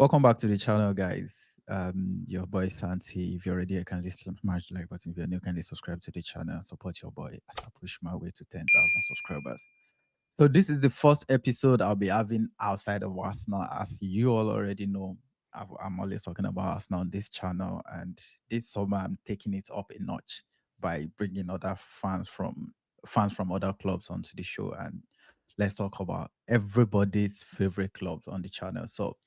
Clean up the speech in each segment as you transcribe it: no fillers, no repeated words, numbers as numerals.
Welcome back to the channel, guys. Your boy Santi. If you're already here, kindly smash the like button. If you're new, kindly subscribe to the channel and support your boy as I push my way to 10,000 subscribers. So this is the first episode I'll be having outside of Arsenal. As you all already know, I'm always talking about Arsenal on this channel, and this summer I'm taking it up a notch by bringing other fans from other clubs onto the show, and let's talk about everybody's favorite clubs on the channel. So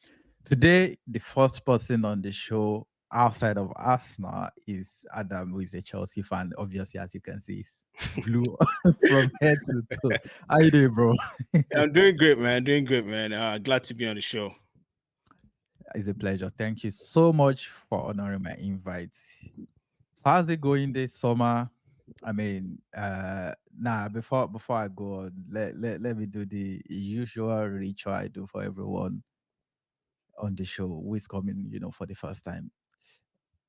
today, the first person on the show outside of Arsenal is Adam, who is a Chelsea fan. Obviously, as you can see, he's blue from head to toe. How you doing, bro? I'm doing great, man. Doing great, man. Glad to be on the show. It's a pleasure. Thank you so much for honoring my invite. So how's it going this summer? I mean, before I go on, let me do the usual ritual I do for everyone on the show who is coming, for the first time.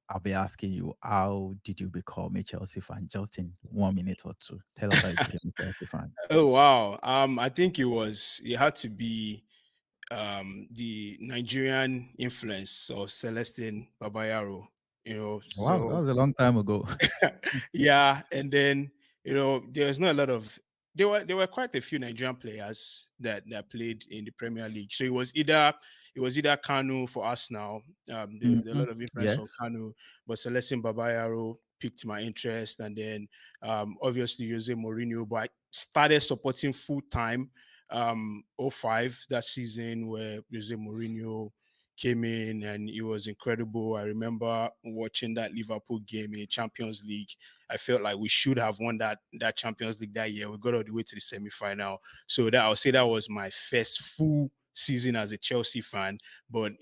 I'll be asking you, how did you become a Chelsea fan? Just in 1 minute or two. Tell us how you became a Chelsea fan. Oh wow. I think it had to be the Nigerian influence of Celestine Babayaro. Wow, that So was a long time ago. yeah, and then there's not a lot of there were quite a few Nigerian players that played in the Premier League. So it was either Kanu for Arsenal. There a Mhm. lot of influence from Yes. Kanu, but Celestin Babayaro piqued my interest, and then obviously Jose Mourinho. But I started supporting full time '05, that season where Jose Mourinho came in and it was incredible. I remember watching that Liverpool game in Champions League. I felt like we should have won that Champions League that year. We got all the way to the semi-final. So that I would say that was my first full season as a Chelsea fan. But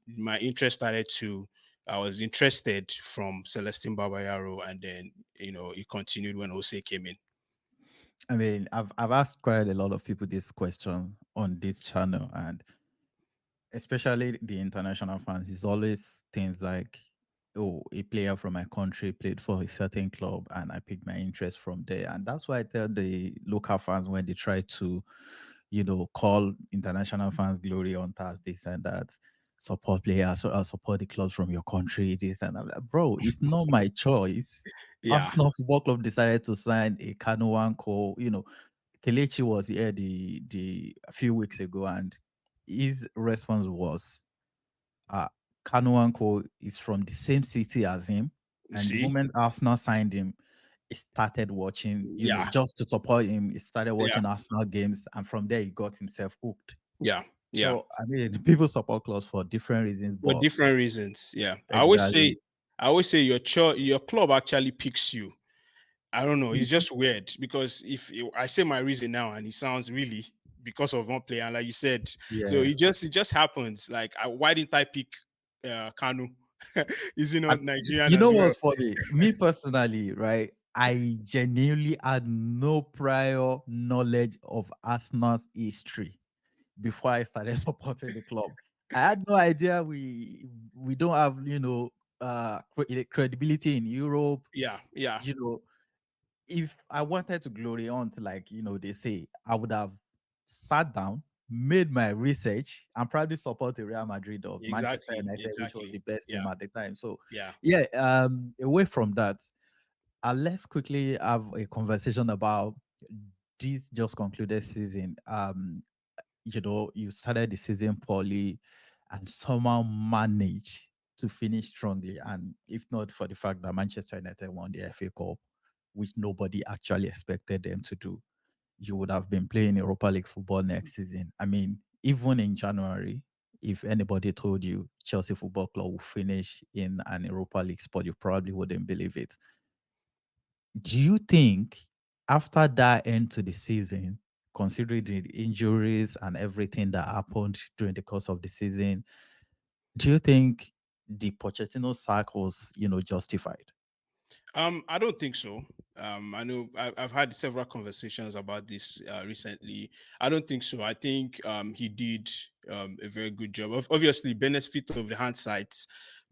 my interest started to I was interested from Celestine Babayaro, and then it continued when Jose came in. I mean, I've asked quite a lot of people this question on this channel, and especially the international fans, it's always things like, oh, a player from my country played for a certain club and I picked my interest from there. And that's why I tell the local fans when they try to, call international fans glory hunters, this and that, support players or support the clubs from your country, this and that. Bro, it's not my choice. Yeah. Arsenal Football Club decided to sign a Kanuanko, Kelechi was here the a few weeks ago, and his response was, uh, Kanuanko is from the same city as him, You and the see? moment Arsenal signed him, he started watching, Yeah. just to support him. He started Yeah. watching Arsenal games, and from there he got himself hooked. Yeah. Yeah. So I mean, people support clubs for different reasons, For but different reasons. Yeah. exactly, I always say your club actually picks you. I don't know. It's just weird because if I say my reason now and it sounds really because of one player, and like you said, so yeah. it just happens. Like, why didn't I pick Kanu? Is he not Nigerian You know as well? what's funny? Me personally, right? I genuinely had no prior knowledge of Arsenal's history before I started supporting the club. I had no idea we don't have, credibility in Europe. Yeah. Yeah. You know, if I wanted to glory hunt, like they say, I would have sat down, made my research, and probably support the Real Madrid or Manchester Exactly. United, which was Exactly. the best team Yeah. at the time. So Yeah. yeah, away from that, let's quickly have a conversation about this just concluded season. You started the season poorly and somehow managed to finish strongly. And if not for the fact that Manchester United won the FA Cup, which nobody actually expected them to do, you would have been playing Europa League football next season. I mean, even in January, if anybody told you Chelsea Football Club will finish in an Europa League spot, you probably wouldn't believe it. Do you think after that end to the season, considering the injuries and everything that happened during the course of the season, do you think the Pochettino sack was, justified? I don't think so. I know I've had several conversations about this recently. I don't think so. I think he did a very good job. Obviously, benefit of the hindsight.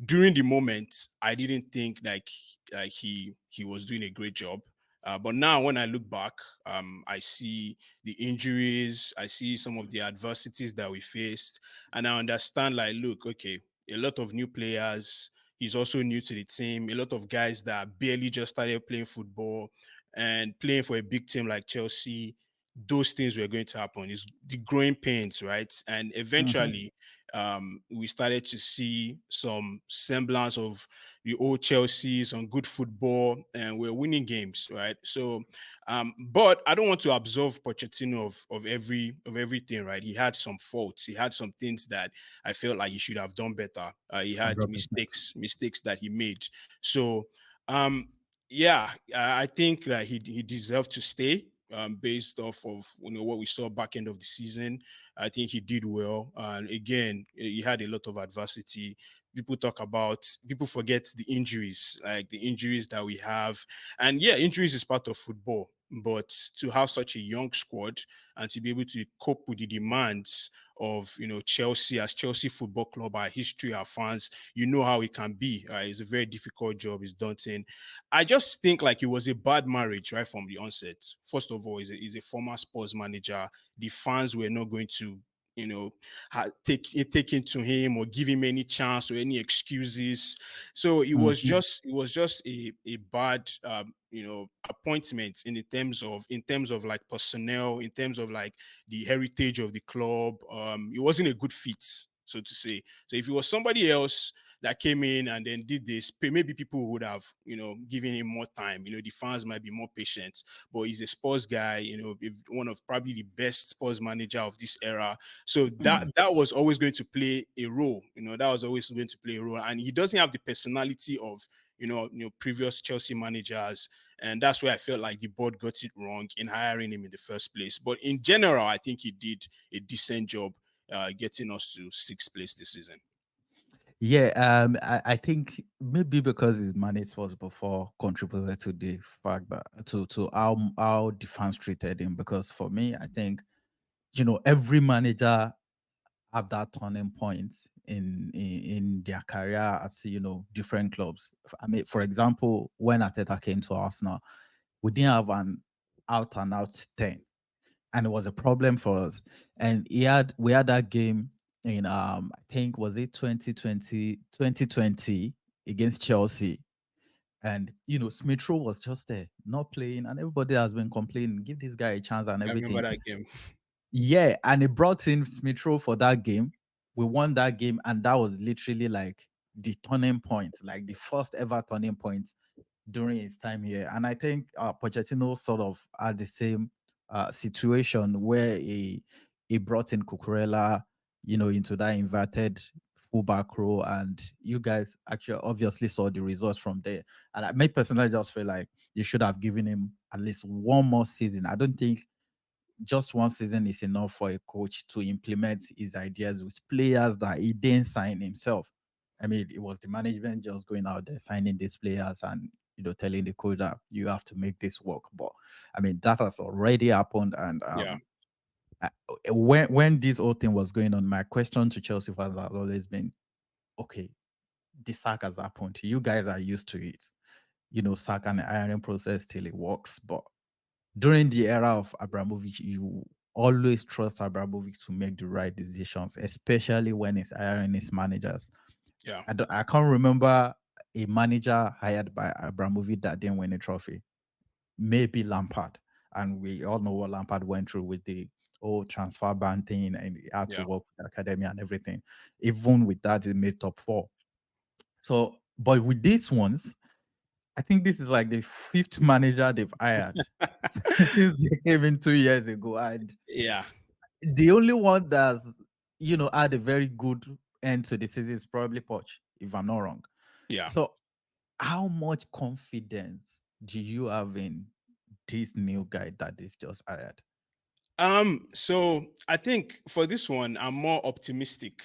During the moment, I didn't think like he was doing a great job. But now when I look back, I see the injuries, I see some of the adversities that we faced, and I understand like, look, okay, a lot of new players. He's also new to the team. A lot of guys that barely just started playing football and playing for a big team like Chelsea. Those things were going to happen. It's the growing pains, right? And Mm-hmm. eventually, we started to see some semblance of the old Chelsea, some good football, and we're winning games, right? So, but I don't want to absolve Pochettino of everything, right? He had some faults, he had some things that I felt like he should have done better. He had 100%. mistakes that he made. So, um, yeah, I think that he deserved to stay. Based off of what we saw back end of the season, I think he did well. And again, he had a lot of adversity. People forget the injuries, like the injuries that we have. And yeah, injuries is part of football, but to have such a young squad and to be able to cope with the demands of Chelsea, as Chelsea Football Club, our history, our fans, how it can be. It's a very difficult job. It's daunting. I just think like it was a bad marriage right from the onset. First of all, he's a former sports manager. The fans were not going to take it to him or give him any chance or any excuses. So Mm-hmm. it was just a bad appointment in terms of like personnel, in terms of like the heritage of the club. It wasn't a good fit, so to say. So if it was somebody else that came in and then did this, maybe people would have, given him more time. The fans might be more patient. But he's a sports guy, one of probably the best sports manager of this era. So that was always going to play a role. That was always going to play a role. And he doesn't have the personality of previous Chelsea managers, and that's where I felt like the board got it wrong in hiring him in the first place. But in general, I think he did a decent job getting us to sixth place this season. Yeah, I think maybe because his managed was before contributed to the fact that to how the fans treated him. Because for me, I think every manager have that turning point in their career at different clubs. I mean, for example, when Arteta came to Arsenal, we didn't have an out and out 10, and it was a problem for us. And we had that game in I think was it 2020 against Chelsea. And Smith Rowe was just there, not playing, and everybody has been complaining, give this guy a chance and I remember everything. that game. Yeah, and he brought in Smith Rowe for that game. We won that game, and that was literally like the turning point, like the first ever turning point during his time here. And I think Pochettino sort of had the same situation where he brought in Cucurella, into that inverted fullback role, and you guys actually obviously saw the results from there. And I may personally just feel like you should have given him at least one more season. I don't think just one season is enough for a coach to implement his ideas with players that he didn't sign himself. I mean, it was the management just going out there signing these players and telling the coach that you have to make this work. But I mean, that has already happened. And Yeah, I- when this whole thing was going on, my question to Chelsea fans has always been, okay, the sack has happened. You guys are used to it. Sack and the ironing process till it works, but during the era of Abramovich, you always trust Abramovich to make the right decisions, especially when it's hiring his managers. yeah, I can't remember a manager hired by Abramovich that didn't win a trophy. Maybe Lampard. And we all know what Lampard went through with the whole transfer ban thing, and he had to yeah. work with the academy and everything. Even with that, he made top four. So, but with these ones, I think this is like the fifth manager they've hired since they came in 2 years ago. And Yeah, the only one that's had a very good end to the season is probably Poch, if I'm not wrong. yeah. So, how much confidence do you have in this new guy that they've just hired? So I think for this one, I'm more optimistic.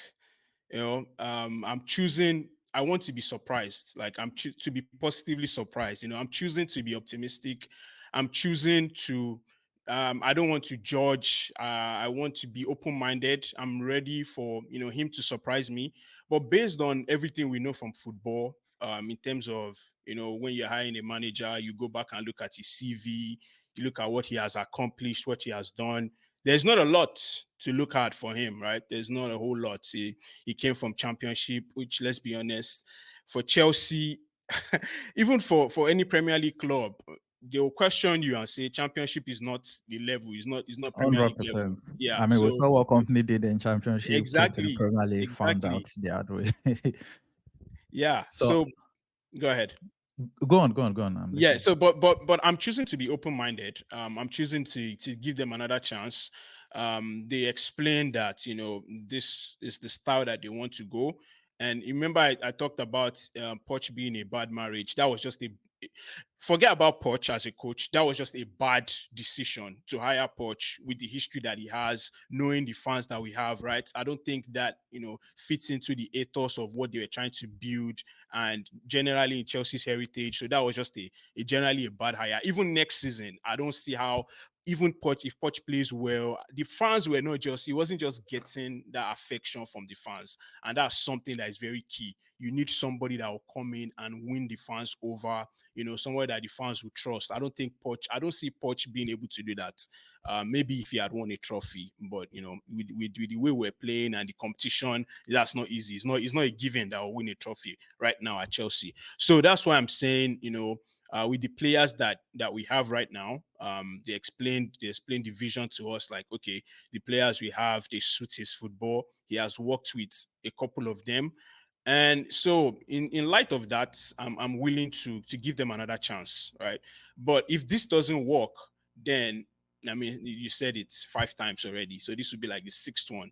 I'm choosing. I want to be surprised. Like to be positively surprised. I'm choosing to be optimistic. I'm choosing to. I don't want to judge. I want to be open-minded. I'm ready for him to surprise me. But based on everything we know from football, in terms of, when you're hiring a manager, you go back and look at his CV, you look at what he has accomplished, what he has done. There's not a lot to look at for him, right? There's not a whole lot. He came from Championship, which, let's be honest, for Chelsea, even for any Premier League club, they will question you and say Championship is not the level, is not Premier League level. 100%. Yeah, I mean, we so saw what company did in championship, came to the exactly, Premier League, found exactly. out the hard way. Yeah. So So go ahead. go on, go on, go on. I'm Yeah, listening. so but I'm choosing to be open-minded. I'm choosing to give them another chance. They explained that, this is the style that they want to go. And remember, I talked about Poch being a bad marriage. That was just a forget about Poch as a coach. That was just a bad decision to hire Poch with the history that he has, knowing the fans that we have, right? I don't think that, fits into the ethos of what they were trying to build and generally in Chelsea's heritage. So that was just a generally a bad hire. Even next season, I don't see how even Poch, if Poch plays well, the fans were not just, he wasn't just getting that affection from the fans. And that's something that is very key. You need somebody that will come in and win the fans over, somewhere that the fans will trust. I don't see Poch being able to do that. Maybe if he had won a trophy, but with the way we're playing and the competition, that's not easy. It's not a given that will win a trophy right now at Chelsea. So that's why I'm saying, with the players that we have right now, they explained the vision to us. Like, okay, the players we have, they suit his football. He has worked with a couple of them, and so in light of that, I'm willing to give them another chance, right? But if this doesn't work, then I mean, you said it's 5 times already, so this would be like the sixth one.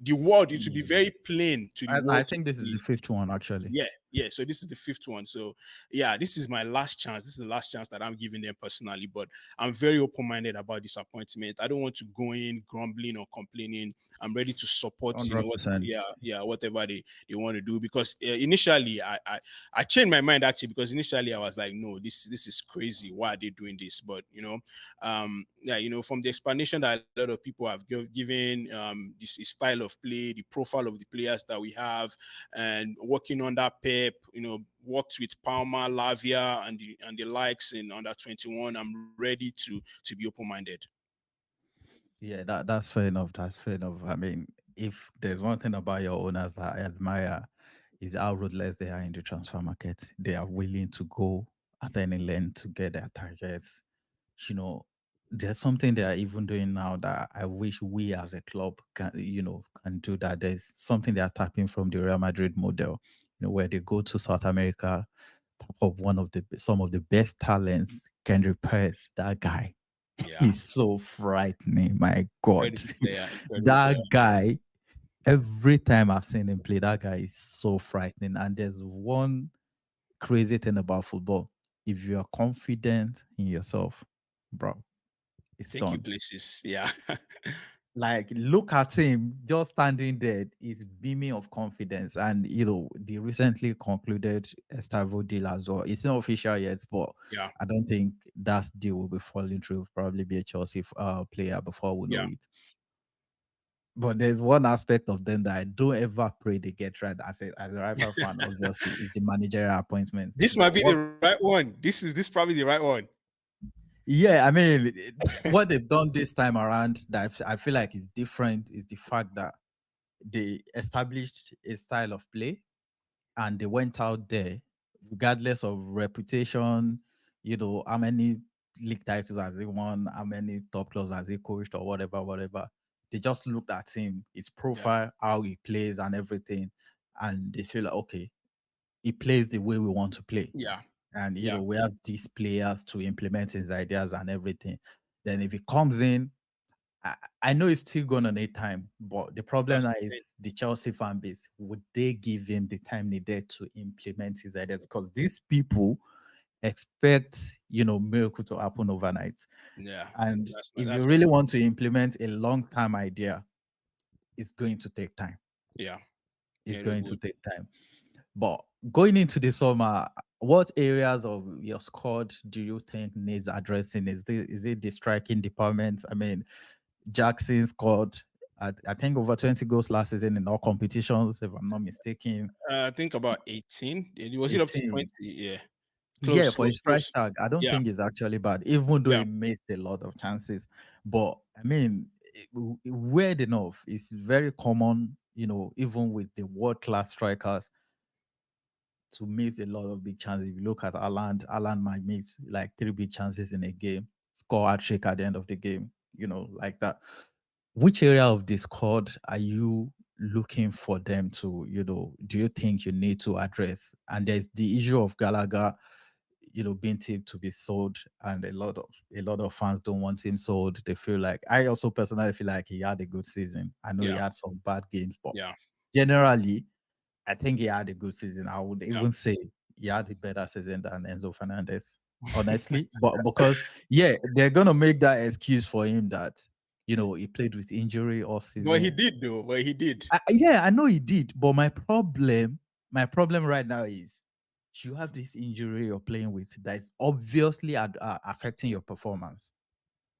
It would be very plain to the I world to think this is the see. fifth one, actually. Yeah, yeah. So this is the fifth one. So yeah, this is my last chance. This is the last chance that I'm giving them personally. But I'm very open-minded about disappointment. I don't want to go in grumbling or complaining. I'm ready to support, 100%. whatever they want to do. Because initially I changed my mind actually, because initially I was like, no, this is crazy. Why are they doing this? But yeah, from the explanation that a lot of people have given, this style of play, the profile of the players that we have, and working under Pep, worked with Palmer, Lavia, and the likes in under 21. I'm ready to be open minded. Yeah, that's fair enough. That's fair enough. I mean, if there's one thing about your owners that I admire, is how ruthless they are in the transfer market. They are willing to go at any length to get their targets. You know, there's something they are even doing now that I wish we as a club can do that. There's something they are tapping from the Real Madrid model, where they go to South America, tap up some of the best talents, can replace that guy. Yeah, He's so frightening, my God. incredible player, incredible player. That guy, every time I've seen him play, that guy is so frightening. And there's one crazy thing about football. If you are confident in yourself, bro, it's Take you done. places. Yeah, Like, look at him just standing there. He's beaming of confidence. And, the recently concluded Estavo deal as well. It's not official yet, but yeah, I don't think that deal will be falling through. Probably be a Chelsea player before we know yeah. it. But there's one aspect of them that I don't ever pray they get right. As a rival fan, obviously, is the managerial appointment. This might be What? the right one. This probably the right one. Yeah, I mean, what they've done this time around that I feel like is different is the fact that they established a style of play and they went out there, regardless of reputation, how many league titles has he won, how many top clubs has he coached, or whatever, whatever. They just looked at him, his Yeah, profile, how he plays, and everything, and they feel like, okay, he plays the way we want to play, yeah, and yeah. we have these players to implement his ideas and everything. Then if he comes in, I know it's still gonna need time, but the problem That's now the thing. is the Chelsea fan base. Would they give him the time needed to implement his ideas? Because these people expect, miracle to happen overnight. Yeah, And that's if you that's really want to implement a long-term idea, it's going to take time. yeah. It's Yeah, it going to would. take time. But going into the summer, what areas of your squad do you think needs addressing? Is it the striking department? I mean, Jackson scored. I think over 20 goals last season in all competitions, if I'm not mistaken. I think about 18. Was it up to 20? 18. Yeah. Yeah, Close, for his close, price close. tag, I don't Yeah. think it's actually bad, even though Yeah. he missed a lot of chances. But I mean, weird enough, it's very common, even with the world class strikers to miss a lot of big chances. If you look at Alan might miss like three big chances in a game, score a trick at the end of the game, like that. Which area of the squad are you looking for them to, do you think you need to address? And there's the issue of Gallagher, being tipped to be sold, and a lot of fans don't want him sold. They feel like, I also personally feel like he had a good season. I know he Yeah. had some bad games, but Yeah. generally, I think he had a good season. I would Yeah. even say he had a better season than Enzo Fernandez, honestly. But because, yeah, they're gonna make that excuse for him that he played with injury all But he season. did though. But he did. Yeah, I know he did, but my problem right now is you have this injury you're playing with that is obviously affecting your performance.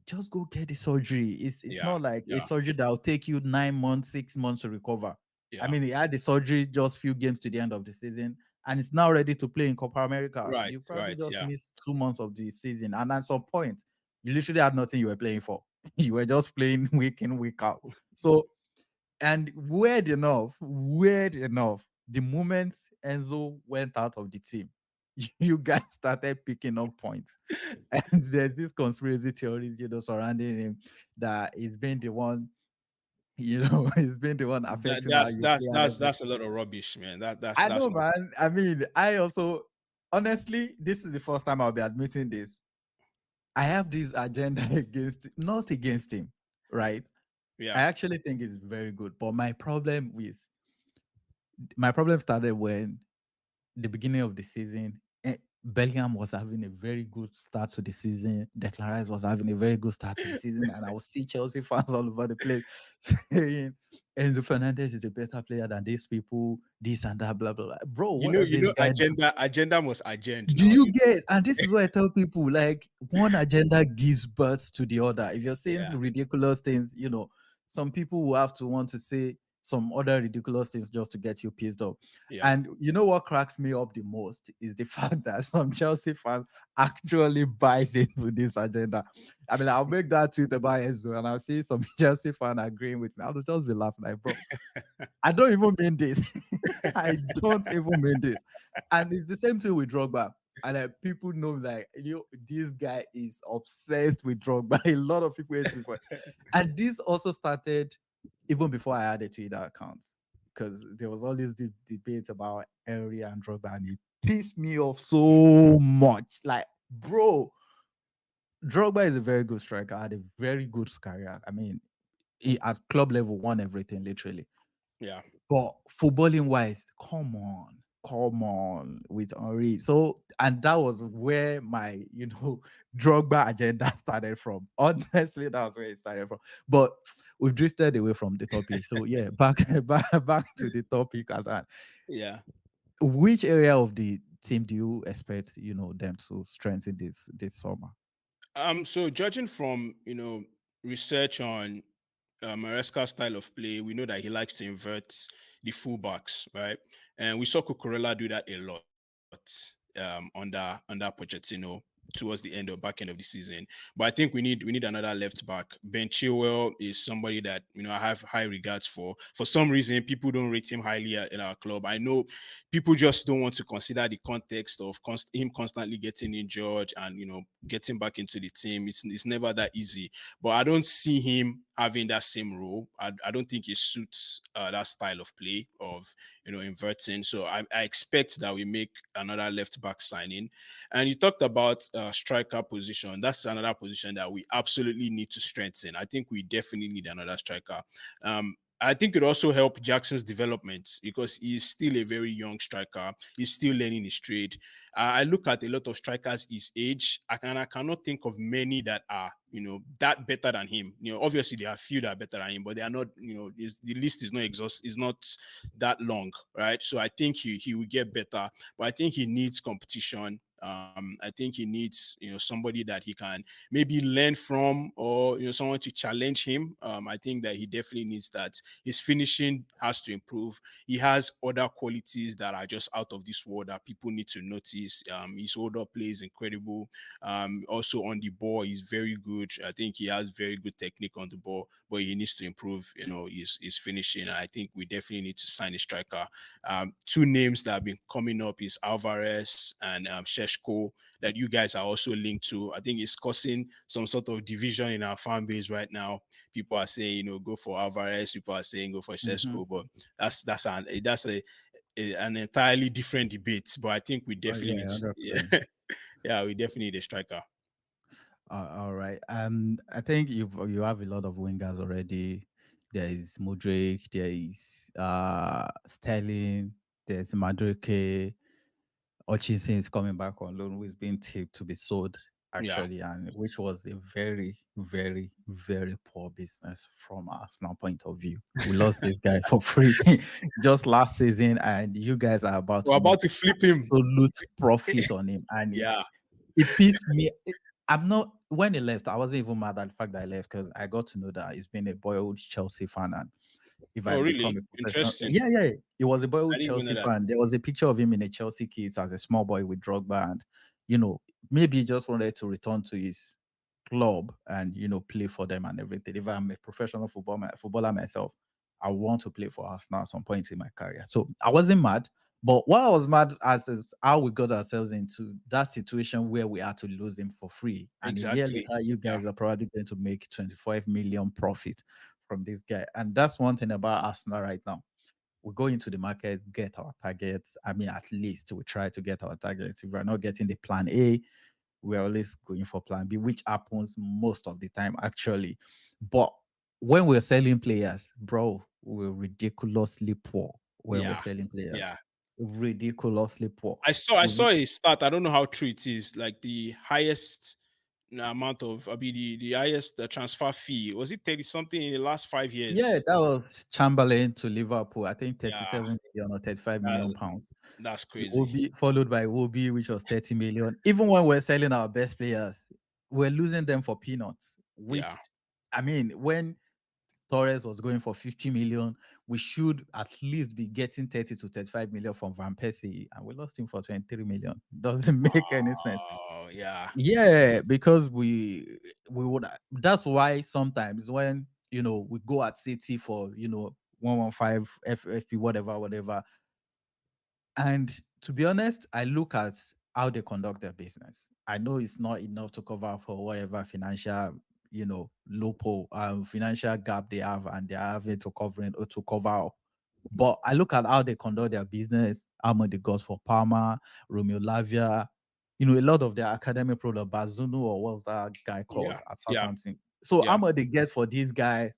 Just go get the surgery. It's Yeah. not like a Yeah. surgery that will take you 9 months, 6 months to recover. I Yeah. mean, he had the surgery just few games to the end of the season, and it's now ready to play in Copa America. Right. You probably Right. just Yeah. missed 2 months of the season, and at some point, you literally had nothing you were playing for. You were just playing week in, week out. So, and weird enough, the moment Enzo went out of the team, you guys started picking up points. And there's this conspiracy theories, surrounding him, that he's been the one, he's been the one That, affecting how that's you that's play and that's that's a everything. lot of rubbish, man. That's I that's know, not. man. I mean, I also, honestly, this is the first time I'll be admitting this. I have this agenda not against him, right? I Yeah. actually think it's very good, but my problem started when the beginning of the season, Bellingham was having a very good start to the season. Declan Rice was having a very good start to the season, and I will see Chelsea fans all over the place saying Enzo Fernandez is a better player than these people, this and that, blah blah blah. Bro, You what know. does You this know. guy do? Agenda must agenda Do now. you get? And this is what I tell people: like, one agenda gives birth to the other. If you're saying Yeah. some ridiculous things, some people will have to want to say some other ridiculous things just to get you pissed off. Yeah. And you know what cracks me up the most is the fact that some Chelsea fans actually buy into this agenda. I mean, I'll make that tweet about Enzo, and I'll see some Chelsea fan agreeing with me. I'll just be laughing like, bro, I don't even mean this. I don't even mean this. And it's the same thing with Drogba. And people know, like, this guy is obsessed with Drogba. A lot of people hate me for it. And this also started even before I had a Twitter account, because there was always this debate about Henry and Drogba, and it pissed me off so much. Like, bro, Drogba is a very good striker, had a very good career. I mean, he, at club level, won everything literally. Yeah. But footballing wise, come on with Henri. So, and that was where my, Drogba agenda started from. Honestly, that was where it started from. But we've drifted away from the topic. So yeah, back to the topic at hand. Yeah. Which area of the team do you expect, them to strengthen this summer? So judging from research on Marresca's style of play, we know that he likes to invert the fullbacks, right? And we saw Cucurella do that a lot under Pochettino towards the end or back end of the season. But I think we need another left back. Ben Chilwell is somebody that I have high regards for. For some reason, people don't rate him highly in our club. I know people just don't want to consider the context of him constantly getting injured and getting back into the team. It's never that easy. But I don't see him having that same role. I don't think it suits that style of play of inverting. So I expect that we make another left back signing. And you talked about striker position. That's another position that we absolutely need to strengthen. I think we definitely need another striker. I think it also help Jackson's development because he's still a very young striker. He's still learning his trade. I look at a lot of strikers his age. I cannot think of many that are that better than him. Obviously there are a few that are better than him, but they are not. The list is not exhaust. Is not that long, right? So I think he will get better, but I think he needs competition. I think he needs, somebody that he can maybe learn from, or someone to challenge him. I think that he definitely needs that. His finishing has to improve. He has other qualities that are just out of this world that people need to notice. His hold up play is incredible. Also on the ball, he's very good. I think he has very good technique on the ball, but he needs to improve, his finishing. And I think we definitely need to sign a striker. Two names that have been coming up is Alvarez and Sheshko, that you guys are also linked to. I think it's causing some sort of division in our fan base right now. People are saying, go for Alvarez. People are saying go for Mm-hmm. Sheshko, but that's an entirely different debate. But I think we Oh definitely yeah, need, 100%. yeah, yeah, we definitely need a striker. All right. I think you have a lot of wingers already. There is Mudrik, there is Sterling, there's Madrike, Hutchinson is coming back on loan, who is being tipped to be sold Yeah. actually, and which was a very, very, very poor business from Arsenal point of view. We lost this guy for free just last season, and you guys are about We're to about make to flip him. absolute profit on him, and Yeah. it pissed me. I'm not when he left. I wasn't even mad at the fact that I left because I got to know that he's been a boyhood Chelsea fan, and if I Oh, become really? a professional, Interesting. yeah, yeah, he was a I boyhood didn't even know Chelsea that. fan. There was a picture of him in a Chelsea kit as a small boy with Drogba, and you know, maybe he just wanted to return to his club and play for them and everything. If I'm a professional footballer myself, I want to play for Arsenal at some point in my career. So I wasn't mad. But what I was mad at is how we got ourselves into that situation where we had to lose him for free. And a year Exactly. later, you Yeah. guys are probably going to make 25 million profit from this guy. And that's one thing about Arsenal right now. We go into the market, get our targets. I mean, at least we try to get our targets. If we're not getting the plan A, we're always going for plan B, which happens most of the time, actually. But when we're selling players, bro, we're ridiculously poor when we're Yeah. selling players. Yeah. Ridiculously poor. I saw a stat. I don't know how true it is. Like the highest amount of, I mean, the highest transfer fee, was it 30 something in the last 5 years? Yeah, that was Chamberlain to Liverpool. I think Yeah. 37 million or 35 That, million pounds. that's crazy. Iwobi, followed by Iwobi, which was 30 million. Even when we're selling our best players, we're losing them for peanuts. Which, Yeah. I mean, when Torres was going for 50 million, we should at least be getting 30 to 35 million from Van Persie, and we lost him for 23 million. Doesn't make any sense. Oh, yeah. Yeah, because we would. That's why sometimes when we go at City for 115 FFP whatever whatever, and to be honest, I look at how they conduct their business. I know it's not enough to cover for whatever financial loophole, financial gap they have, and they're having to cover it or to cover up. But I look at how they conduct their business, how much they got for Parma, Romeo Lavia, a lot of their academic product, Bazunu, or what's that guy called Yeah. at Yeah. Southampton. So how Yeah. much they get for these guys?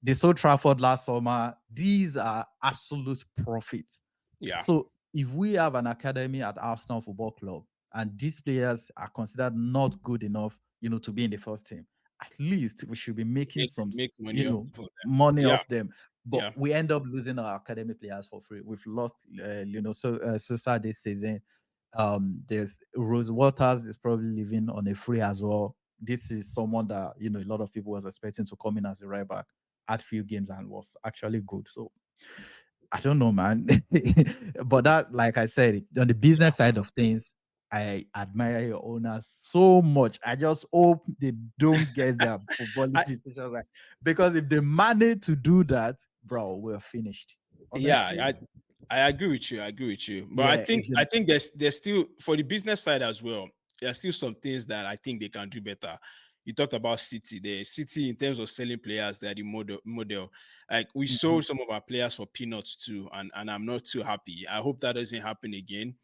They sold Trafford last summer. These are absolute profits. Yeah. So if we have an academy at Arsenal Football Club and these players are considered not good enough, to be in the first team, at least we should be making some, Make money off of them. money Yeah. off them. But Yeah. we end up losing our academy players for free. We've lost, Sosa this season. There's Rose Waters is probably living on a free as well. This is someone that a lot of people was expecting to come in as a right back, had few games and was actually good. So I don't know, man. But that, like I said, on the business side of things, I admire your owners so much. I just hope they don't get their football I, decisions right. Because if they manage to do that, bro, we're finished. yeah, Honestly. I agree with you. I agree with you. But I Yeah, think I think there's still, for the business side as well, there's still some things that I think they can do better. You talked about City. The City, in terms of selling players, they're the model. Like, we Mhm. sold some of our players for peanuts too, and I'm not too happy. I hope that doesn't happen again.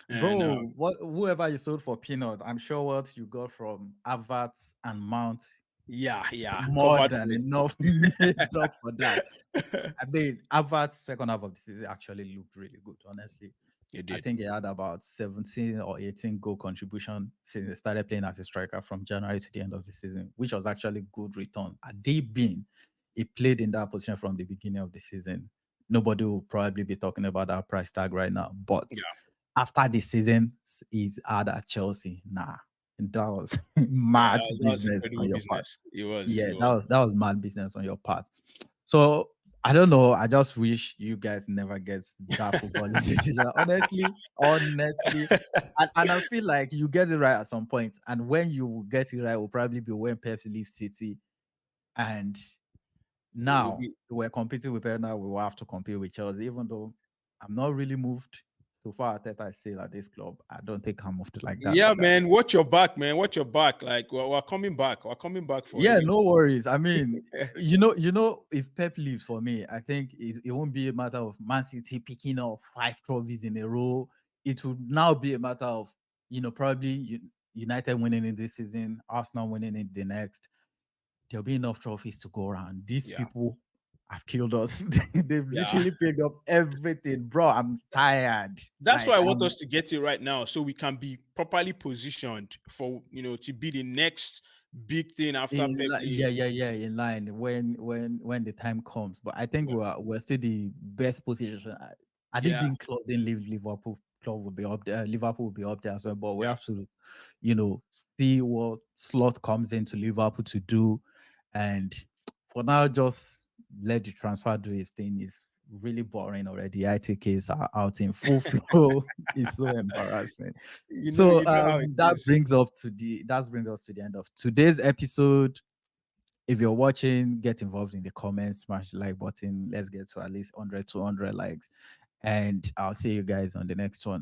And Bro, whoever you sold for peanuts, I'm sure what you got from Havertz and Mount yeah, yeah, more covered than for enough made up for that. it. I mean, Havertz's second half of the season actually looked really good, honestly. It I did. think he had about 17 or 18 goal contribution since he started playing as a striker from January to the end of the season, which was actually good return. Had they been, he played in that position from the beginning of the season, nobody will probably be talking about that price tag right now. But Yeah, after the season is out at Chelsea. Nah, that was Yeah, mad that was business on incredible your part. business. It was. Yeah, It was. that was mad business on your part. So I don't know. I just wish you guys never get that footballing decision. Honestly, and I feel like you get it right at some point. And when you get it right, will probably be when Pep leaves City. And It will now be. we're competing with Pep. Now we will have to compete with Chelsea. Even though I'm not really moved so far. Arteta is still at this club. I don't think I'm moved like that. Yeah, man. Watch your back, man. Watch your back. Like we're coming back. We're coming back for Yeah, any. no worries. I mean, if Pep leaves for me, I think it won't be a matter of Man City picking up 5 trophies in a row. It would now be a matter of, probably United winning in this season, Arsenal winning in the next. There'll be enough trophies to go around. These Yeah. people have killed us. They've Yeah. literally picked up everything, bro. I'm tired. That's why Like I want us to get it right now, so we can be properly positioned for to be the next big thing after Pep Yeah, leaves. yeah, yeah, in line when the time comes. But I think Yeah. we're still the best position. I didn't Yeah. think Klopp didn't leave Liverpool. Klopp will be up there. Liverpool will be up there as well. But we Yeah. have to, see what slot comes into Liverpool to do. And for now, just let the transfer do its thing. It's really boring already. ITKs are out in full flow. It's so embarrassing. So How it that is. brings us to the end of today's episode. If you're watching, get involved in the comments, smash the like button. Let's get to at least 100 to 100 likes. And I'll see you guys on the next one.